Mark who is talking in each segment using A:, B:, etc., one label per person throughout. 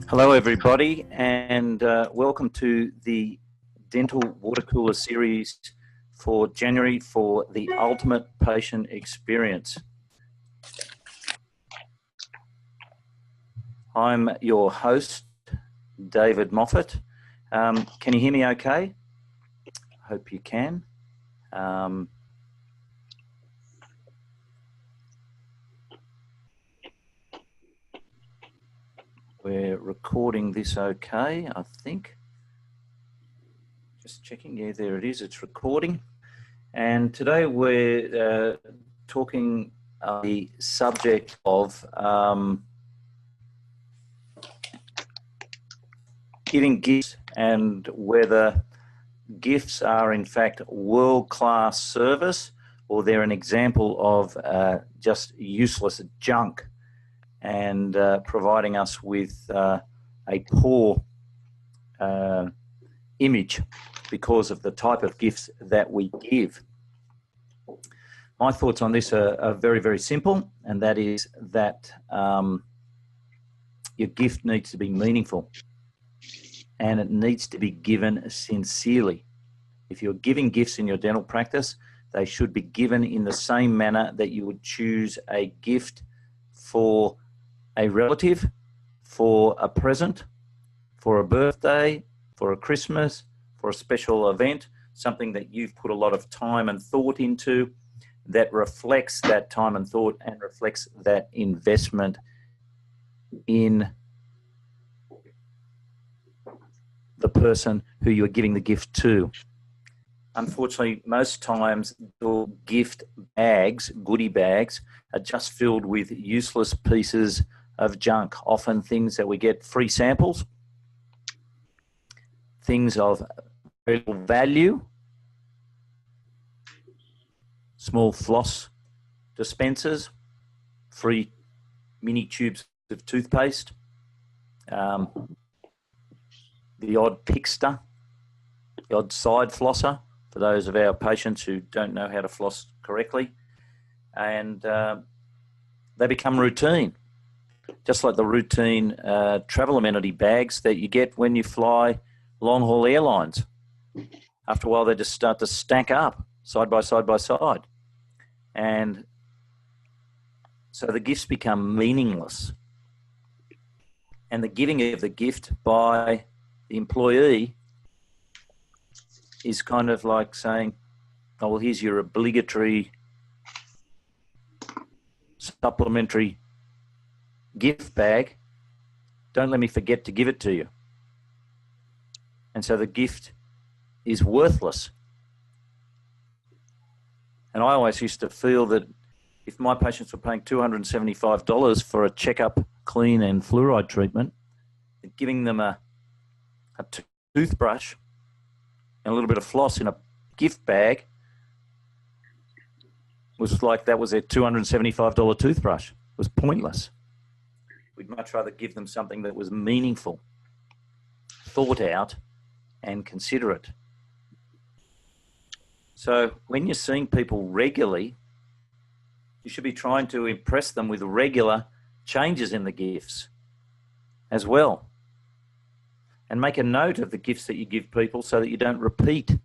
A: Hello, everybody, and welcome to the Dental Water Cooler series for January for the ultimate patient experience. I'm your host, David Moffat. Can you hear me okay? Hope you can. We're recording this okay, I think. Just checking. Yeah, there it is. It's recording. And today we're talking the subject of giving gifts and whether gifts are in fact world-class service or they're an example of just useless junk and providing us with a poor image because of the type of gifts that we give. My thoughts on this are very, very simple, and that is that your gift needs to be meaningful and it needs to be given sincerely. If you're giving gifts in your dental practice, they should be given in the same manner that you would choose a gift for a relative, for a present, for a birthday, for a Christmas, for a special event, something that you've put a lot of time and thought into, that reflects that time and thought and reflects that investment in the person who you're giving the gift to. Unfortunately, most times your gift bags, goodie bags, are just filled with useless pieces of junk, often things that we get free samples, things of very little value, small floss dispensers, free mini tubes of toothpaste, the odd Pixter, the odd side flosser for those of our patients who don't know how to floss correctly, and they become routine. Just like the routine travel amenity bags that you get when you fly long-haul airlines. After a while, they just start to stack up side by side by side. And so the gifts become meaningless. And the giving of the gift by the employee is kind of like saying, oh, well, here's your obligatory supplementary gift bag. Don't let me forget to give it to you. And so the gift is worthless. And I always used to feel that if my patients were paying $275 for a checkup, clean and fluoride treatment, giving them a toothbrush and a little bit of floss in a gift bag was like that was their $275 toothbrush. It was pointless. We'd much rather give them something that was meaningful, thought out, and considerate. So when you're seeing people regularly, you should be trying to impress them with regular changes in the gifts as well. And make a note of the gifts that you give people so that you don't repeat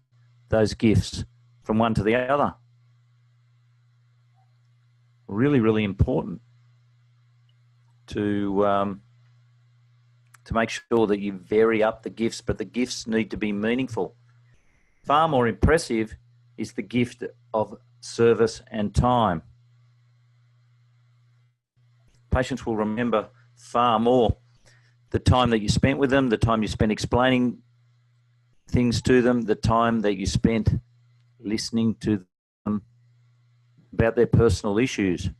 A: those gifts from one to the other. Really, really important to make sure that you vary up the gifts, but the gifts need to be meaningful. Far more impressive is the gift of service and time. Patients will remember far more the time that you spent with them, the time you spent explaining things to them, the time that you spent listening to them about their personal issues,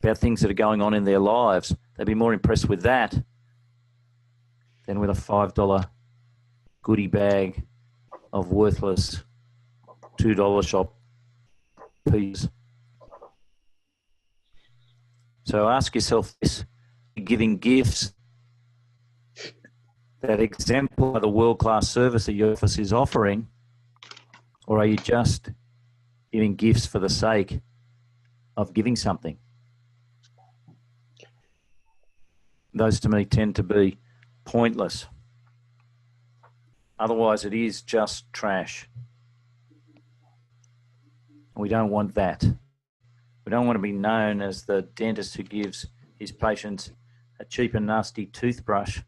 A: about things that are going on in their lives. They'd be more impressed with that than with a $5 goodie bag of worthless $2 shop piece. So ask yourself this: giving gifts that exemplify the world-class service that your office is offering, or are you just giving gifts for the sake of giving something? those to me tend to be pointless. Otherwise, it is just trash. We don't want that. We don't want to be known as the dentist who gives his patients a cheap and nasty toothbrush.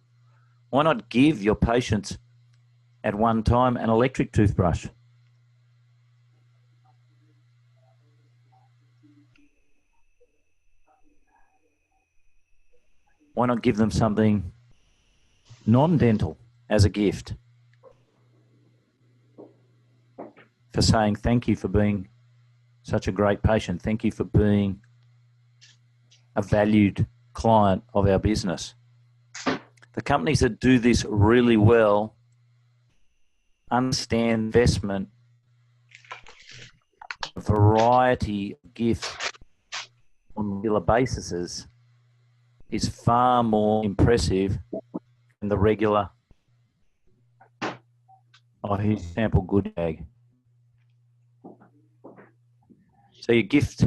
A: Why not give your patients at one time an electric toothbrush? Why not give them something non-dental as a gift for saying thank you for being such a great patient. Thank you for being a valued client of our business. The companies that do this really well understand investment, a variety of gifts on regular basis is far more impressive than the regular, oh, here's sample good bag. So your gift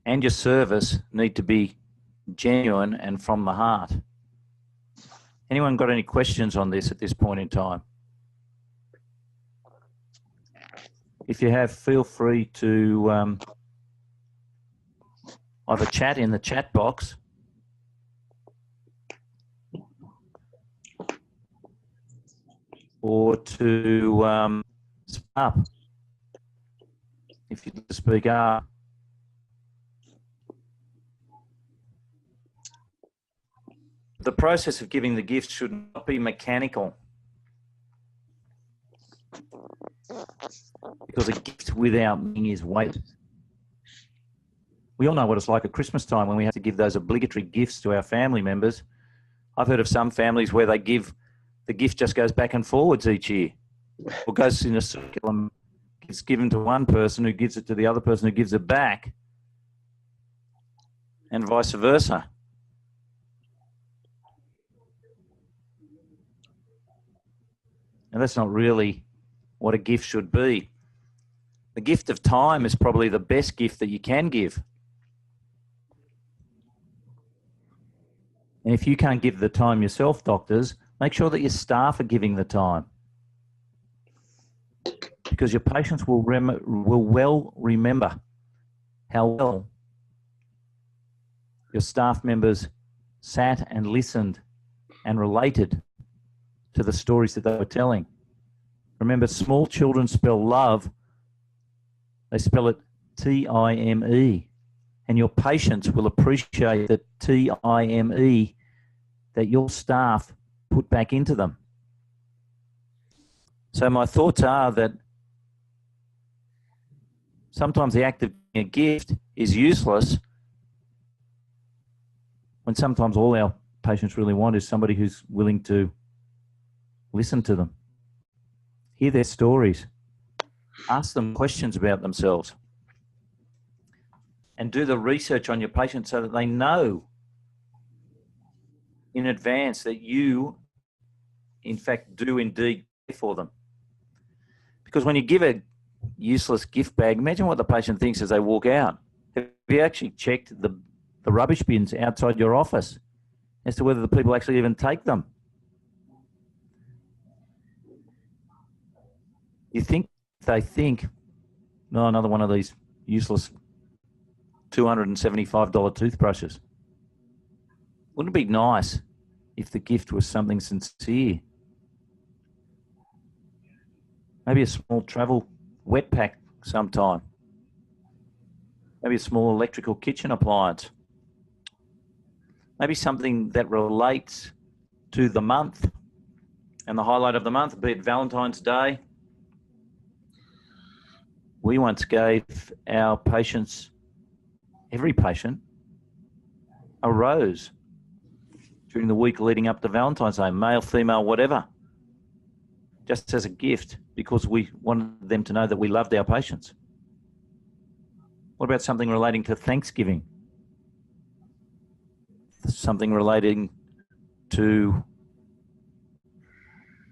A: and your service need to be genuine and from the heart. Anyone got any questions on this at this point in time? If you have, feel free to either chat in the chat box or to speak up. If you'd like to speak up. The process of giving the gift should not be mechanical, because a gift without meaning is waste. We all know what it's like at Christmas time when we have to give those obligatory gifts to our family members. I've heard of some families where they give, the gift just goes back and forwards each year, or goes in a circle and it's given to one person who gives it to the other person who gives it back, and vice versa. And that's not really what a gift should be. The gift of time is probably the best gift that you can give. And if you can't give the time yourself, doctors, make sure that your staff are giving the time. Because your patients will well remember how well your staff members sat and listened and related to the stories that they were telling. Remember, small children spell love, they spell it T-I-M-E. And your patients will appreciate the T-I-M-E that your staff put back into them. So my thoughts are that sometimes the act of giving a gift is useless when sometimes all our patients really want is somebody who's willing to listen to them, hear their stories, ask them questions about themselves, and do the research on your patient so that they know in advance that you, in fact, do indeed care for them. Because when you give a useless gift bag, imagine what the patient thinks as they walk out. Have you actually checked the rubbish bins outside your office as to whether the people actually even take them? You think they think, no, another one of these useless $275 toothbrushes. Wouldn't it be nice if the gift was something sincere? Maybe a small travel wet pack sometime. Maybe a small electrical kitchen appliance. Maybe something that relates to the month and the highlight of the month, be it Valentine's Day. We once gave our patients, every patient, a rose during the week leading up to Valentine's Day, male, female, whatever, just as a gift, because we wanted them to know that we loved our patients. What about something relating to Thanksgiving? Something relating to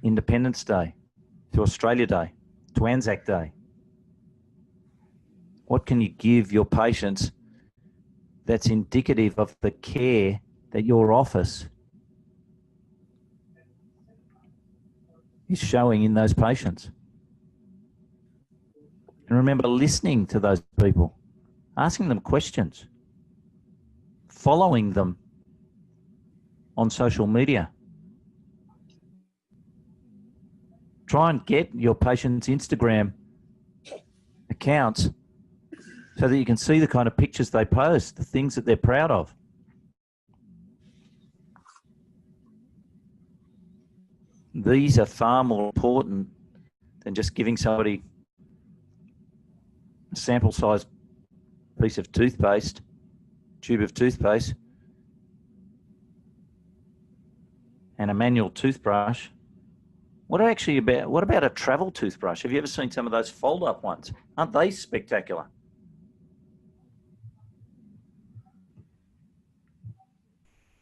A: Independence Day, to Australia Day, to Anzac Day? What can you give your patients that's indicative of the care that your office is showing in those patients. And remember, listening to those people, asking them questions, following them on social media. Try and get your patients' Instagram accounts so that you can see the kind of pictures they post, the things that they're proud of. These are far more important than just giving somebody a sample-sized piece of toothpaste, tube of toothpaste, and a manual toothbrush. What about a travel toothbrush? Have you ever seen some of those fold-up ones? Aren't they spectacular?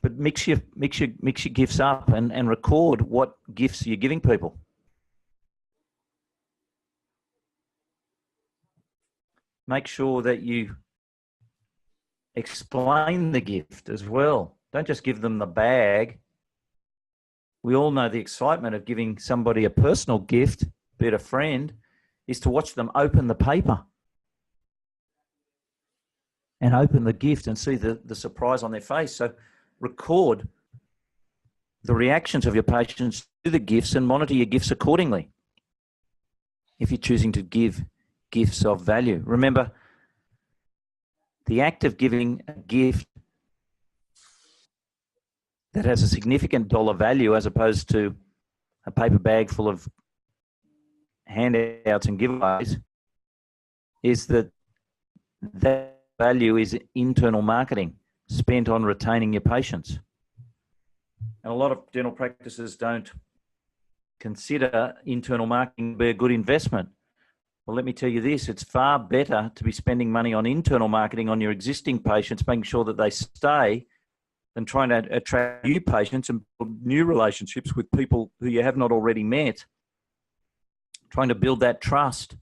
A: But mix your gifts up and record what gifts you're giving people. Make sure that you explain the gift as well. Don't just give them the bag. We all know the excitement of giving somebody a personal gift, be it a friend, is to watch them open the paper and open the gift and see the surprise on their face. So record the reactions of your patients to the gifts and monitor your gifts accordingly if you're choosing to give gifts of value. Remember, the act of giving a gift that has a significant dollar value as opposed to a paper bag full of handouts and giveaways is that value is internal marketing spent on retaining your patients. And a lot of dental practices don't consider internal marketing to be a good investment. Well, let me tell you this, it's far better to be spending money on internal marketing on your existing patients, making sure that they stay, than trying to attract new patients and build new relationships with people who you have not already met. Trying to build that trust,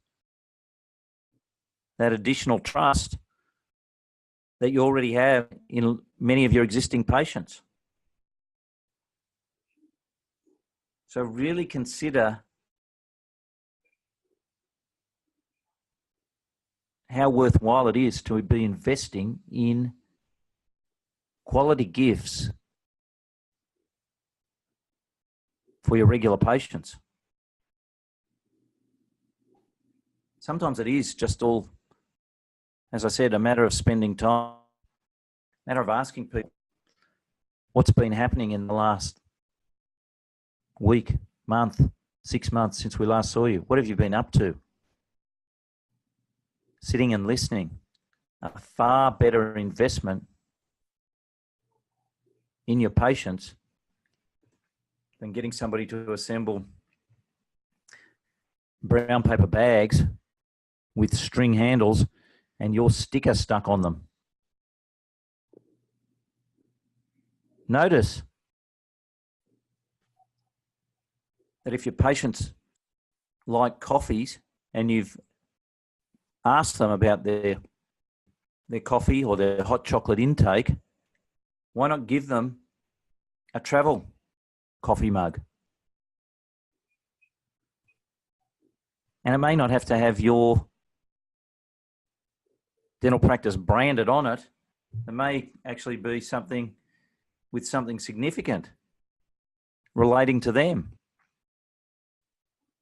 A: that additional trust that you already have in many of your existing patients. So really consider how worthwhile it is to be investing in quality gifts for your regular patients. Sometimes it is just all, as I said, a matter of spending time, a matter of asking people what's been happening in the last week, month, 6 months since we last saw you. What have you been up to? Sitting and listening, a far better investment in your patients than getting somebody to assemble brown paper bags with string handles and your sticker stuck on them. Notice that if your patients like coffees and you've asked them about their coffee or their hot chocolate intake, why not give them a travel coffee mug? And it may not have to have your dental practice branded on it. It may actually be something with something significant relating to them.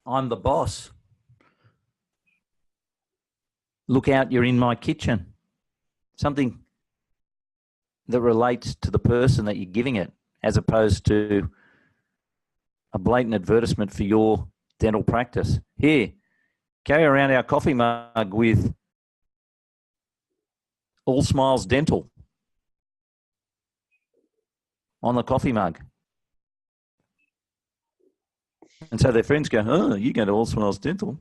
A: I'm the boss. Look out, you're in my kitchen. Something that relates to the person that you're giving it, as opposed to a blatant advertisement for your dental practice. Here, carry around our coffee mug with All Smiles Dental on the coffee mug. And so their friends go, oh, you go to All Smiles Dental.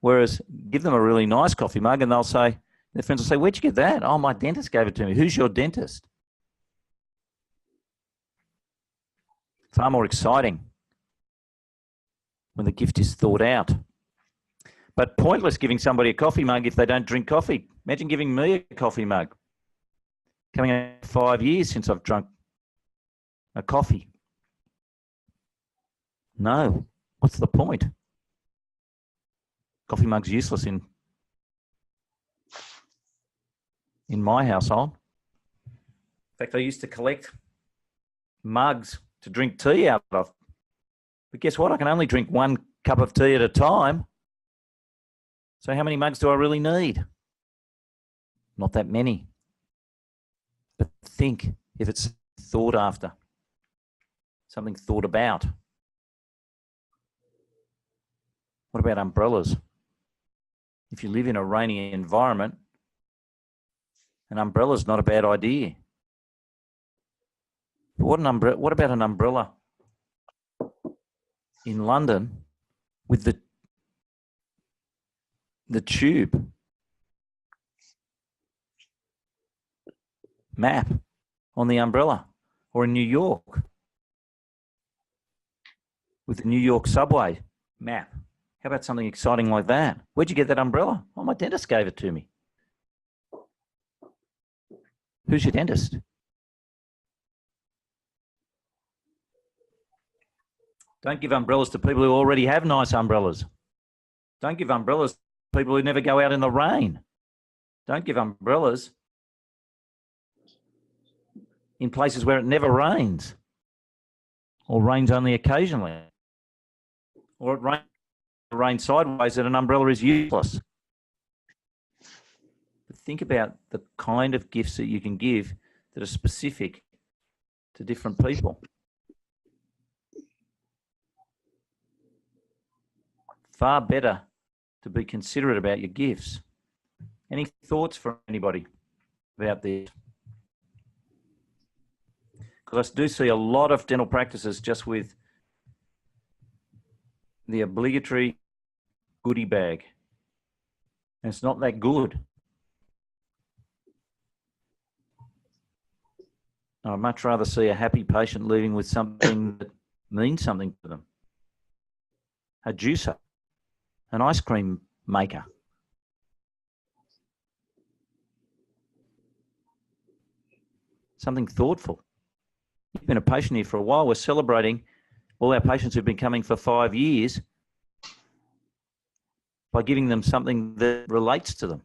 A: Whereas give them a really nice coffee mug and they'll say, their friends will say, where'd you get that? Oh, my dentist gave it to me. Who's your dentist? Far more exciting when the gift is thought out. But pointless giving somebody a coffee mug if they don't drink coffee. Imagine giving me a coffee mug. Coming up 5 years since I've drunk a coffee. No, What's the point? Coffee mug's useless in my household. In fact, I used to collect mugs to drink tea out of. But guess what? I can only drink one cup of tea at a time. So how many mugs do I really need? Not that many. But think if it's thought after, something thought about. What about umbrellas? If you live in a rainy environment, an umbrella's not a bad idea. But what about an umbrella in London with the tube map on the umbrella, or in New York with the New York subway map? How about something exciting like that? Where'd you get that umbrella? Oh, my dentist gave it to me. Who's your dentist? Don't give umbrellas to people who already have nice umbrellas. Don't give umbrellas to people who never go out in the rain. Don't give umbrellas in places where it never rains, or rains only occasionally, or it rains sideways and an umbrella is useless. But think about the kind of gifts that you can give that are specific to different people. Far better to be considerate about your gifts. Any thoughts from anybody about this? Because I do see a lot of dental practices just with the obligatory goodie bag. And it's not that good. I'd much rather see a happy patient leaving with something that means something to them. A juicer, an ice cream maker. Something thoughtful. You've been a patient here for a while. We're celebrating all our patients who've been coming for 5 years by giving them something that relates to them.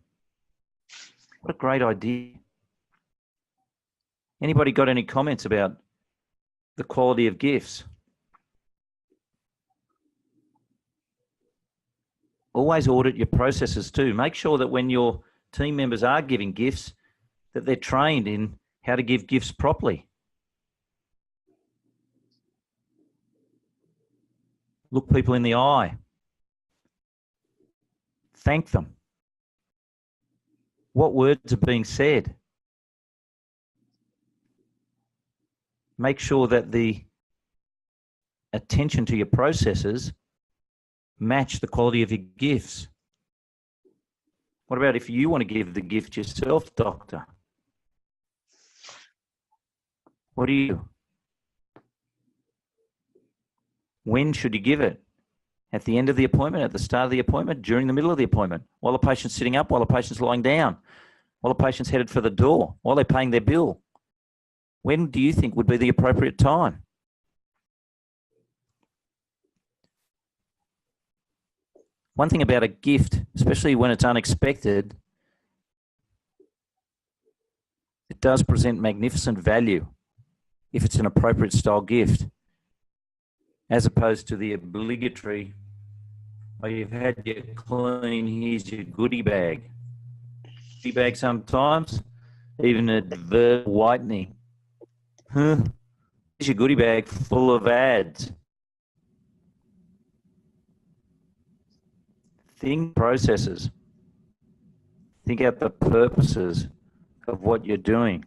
A: What a great idea. Anybody got any comments about the quality of gifts? Always audit your processes too. Make sure that when your team members are giving gifts, that they're trained in how to give gifts properly. Look people in the eye. Thank them. What words are being said? Make sure that the attention to your processes match the quality of your gifts. What about if you want to give the gift yourself, doctor? What do you do? When should you give it? At the end of the appointment, at the start of the appointment, during the middle of the appointment, while the patient's sitting up, while the patient's lying down, while the patient's headed for the door, while they're paying their bill? When do you think would be the appropriate time? One thing about a gift, especially when it's unexpected, it does present magnificent value if it's an appropriate style gift, as opposed to the obligatory, oh, you've had your clean, here's your goodie bag. Goodie bag sometimes, even a verbal whitening. Here's your goodie bag full of ads. Think processes. Think out the purposes of what you're doing.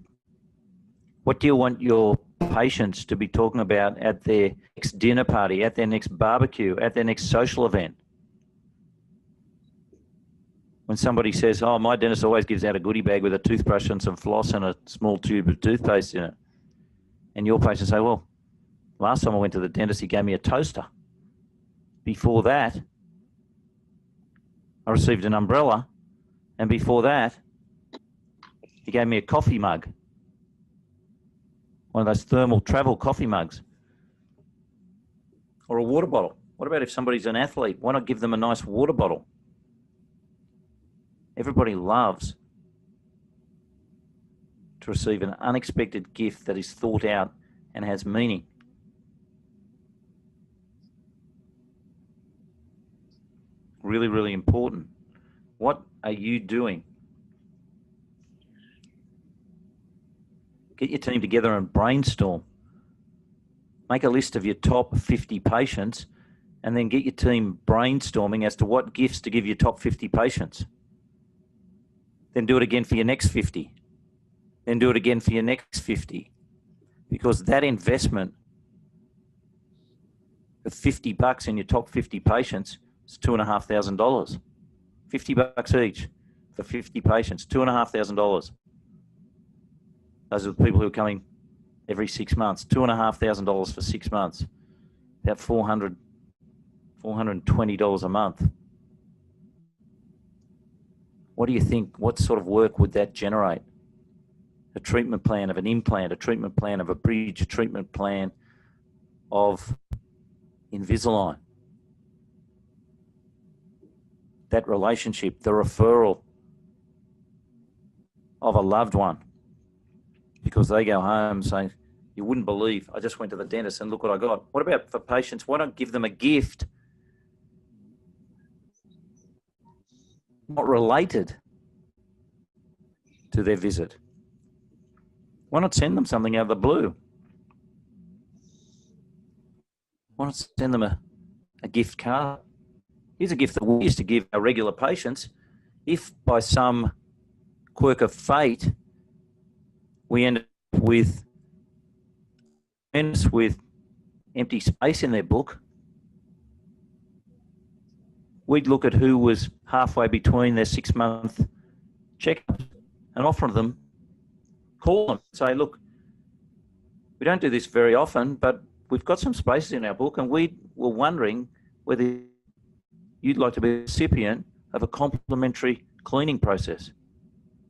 A: What do you want your patients to be talking about at their next dinner party, at their next barbecue, at their next social event? When somebody says, oh, my dentist always gives out a goodie bag with a toothbrush and some floss and a small tube of toothpaste in it. And your patient say, well, last time I went to the dentist, he gave me a toaster. Before that, I received an umbrella. And before that, he gave me a coffee mug. One of those thermal travel coffee mugs. Or a water bottle. What about if somebody's an athlete? Why not give them a nice water bottle? Everybody loves to receive an unexpected gift that is thought out and has meaning. Really, really important. What are you doing? Get your team together and brainstorm. Make a list of your top 50 patients and then get your team brainstorming as to what gifts to give your top 50 patients. Then do it again for your next 50. Then do it again for your next 50. Because that investment of $50 in your top 50 patients is $2,500. $50 each for 50 patients, $2,500. Those are the people who are coming every 6 months. $2,500 for 6 months. About $420 a month. What do you think? What sort of work would that generate? A treatment plan of an implant, a treatment plan of a bridge, a treatment plan of Invisalign. That relationship, the referral of a loved one, because they go home saying, you wouldn't believe, I just went to the dentist and look what I got. What about for patients? Why not give them a gift not related to their visit? Why not send them something out of the blue? Why not send them a gift card? Here's a gift that we used to give our regular patients. If by some quirk of fate, we end up with empty space in their book, we'd look at who was halfway between their 6-month checkups and offer them, call them, say, look, we don't do this very often, but we've got some spaces in our book and we were wondering whether you'd like to be a recipient of a complimentary cleaning process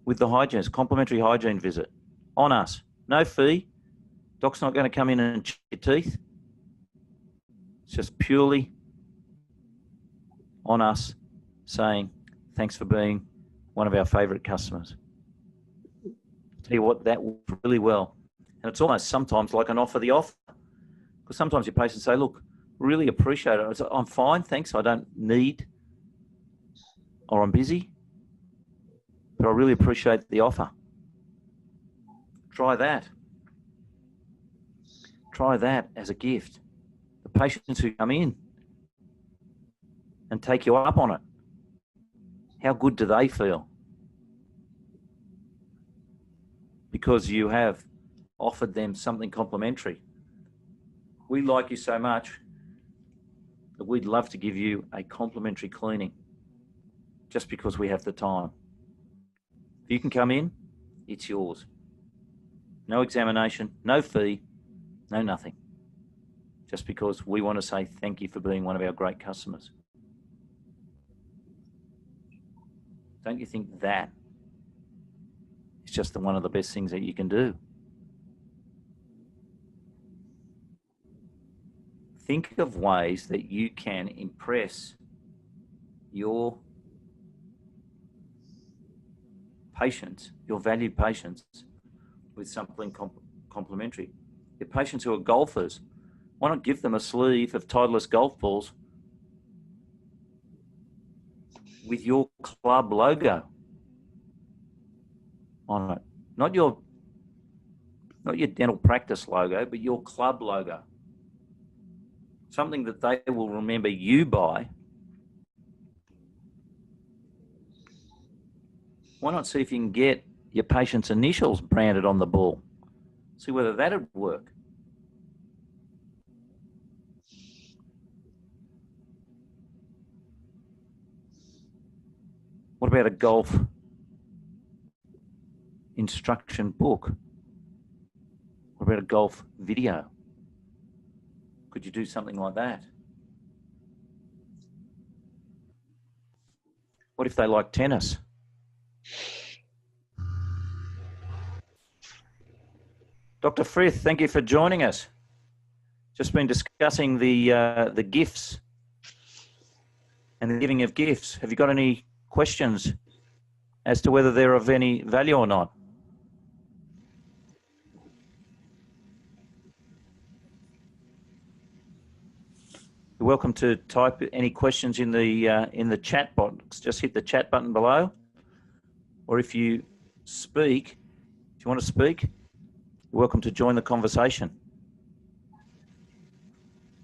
A: with the hygienist, complimentary hygiene visit on us. No fee. Doc's not going to come in and check your teeth. It's just purely on us saying, thanks for being one of our favourite customers. Tell you what, that works really well. And it's almost sometimes like an offer the offer. Because sometimes your patients say, look, really appreciate it. I'm fine, thanks. I don't need, or I'm busy, but I really appreciate the offer. Try that. Try that as a gift. The patients who come in and take you up on it, how good do they feel? Because you have offered them something complimentary. We like you so much that we'd love to give you a complimentary cleaning just because we have the time. If you can come in, it's yours. No examination, no fee, no nothing. Just because we want to say thank you for being one of our great customers. Don't you think that is just one of the best things that you can do? Think of ways that you can impress your patients, your valued patients, with something complimentary. Your patients who are golfers, why not give them a sleeve of Titleist golf balls with your club logo on it? Not your dental practice logo, but your club logo. Something that they will remember you by. Why not see if you can get your patient's initials branded on the ball? See whether that would work. What about a golf instruction book? What about a golf video? Could you do something like that? What if they like tennis? Dr. Frith, thank you for joining us. Just been discussing the gifts and the giving of gifts. Have you got any questions as to whether they're of any value or not? You're welcome to type any questions in the chat box. Just hit the chat button below, or if you want to speak, you're welcome to join the conversation.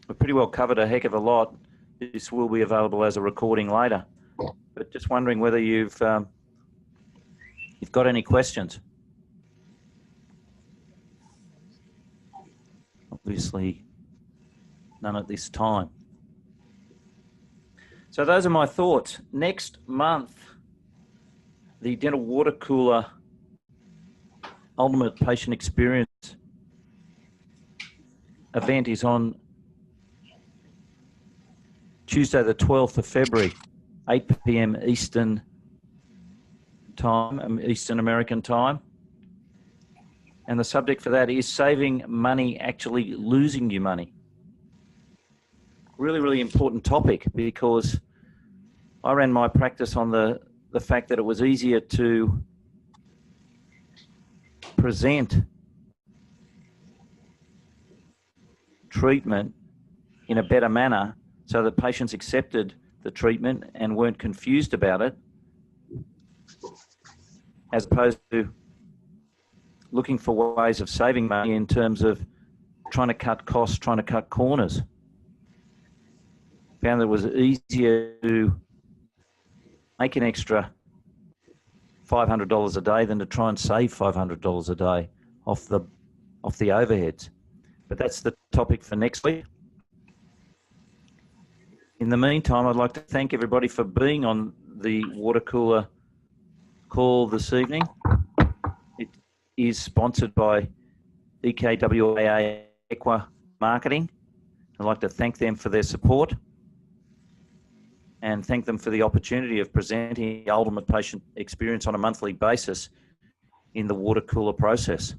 A: We've pretty well covered a heck of a lot. This will be available as a recording later, but just wondering whether you've got any questions. Obviously, none at this time. So those are my thoughts. Next month, the Dental Water Cooler Ultimate Patient Experience event is on Tuesday, the 12th of February, 8 p.m. Eastern time, Eastern American time. And the subject for that is saving money, actually losing you money. Really, really important topic, because I ran my practice on the fact that it was easier to present treatment in a better manner so that patients accepted the treatment and weren't confused about it, as opposed to looking for ways of saving money in terms of trying to cut costs, trying to cut corners. Found that it was easier to make an extra $500 a day than to try and save $500 a day off the overheads. But that's the topic for next week. In the meantime, I'd like to thank everybody for being on the water cooler call this evening. It is sponsored by EKWAA Equa Marketing. I'd like to thank them for their support and thank them for the opportunity of presenting the ultimate patient experience on a monthly basis in the water cooler process.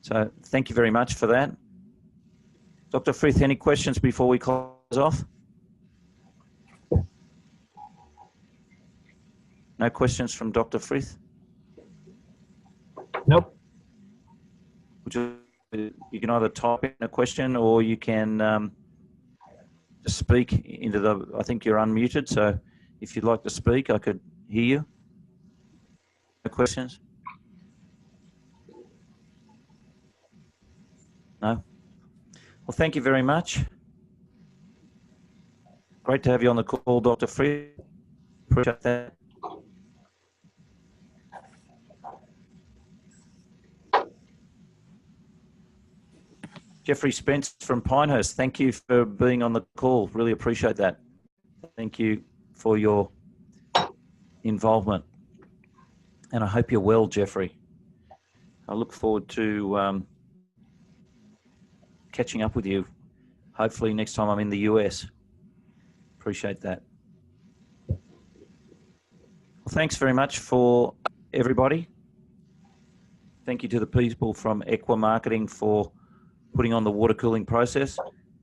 A: So thank you very much for that. Dr. Frith, any questions before we close off? No questions from Dr. Frith?
B: Nope.
A: You can either type in a question or you can just speak into the, I think you're unmuted, so if you'd like to speak, I could hear you. No questions? No? Well, thank you very much. Great to have you on the call, Dr. Frith. Appreciate that. Jeffrey Spence from Pinehurst, thank you for being on the call. Really appreciate that. Thank you for your involvement. And I hope you're well, Jeffrey. I look forward to catching up with you, hopefully next time I'm in the US. Appreciate that. Well, thanks very much for everybody. Thank you to the people from Equa Marketing for putting on the water cooling process.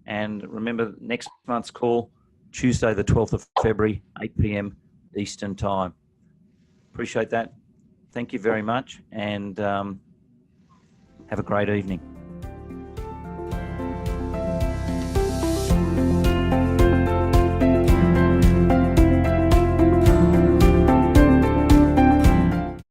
A: And remember, next month's call, Tuesday, the 12th of February, 8 p.m. Eastern time. Appreciate that. Thank you very much, and have a great evening.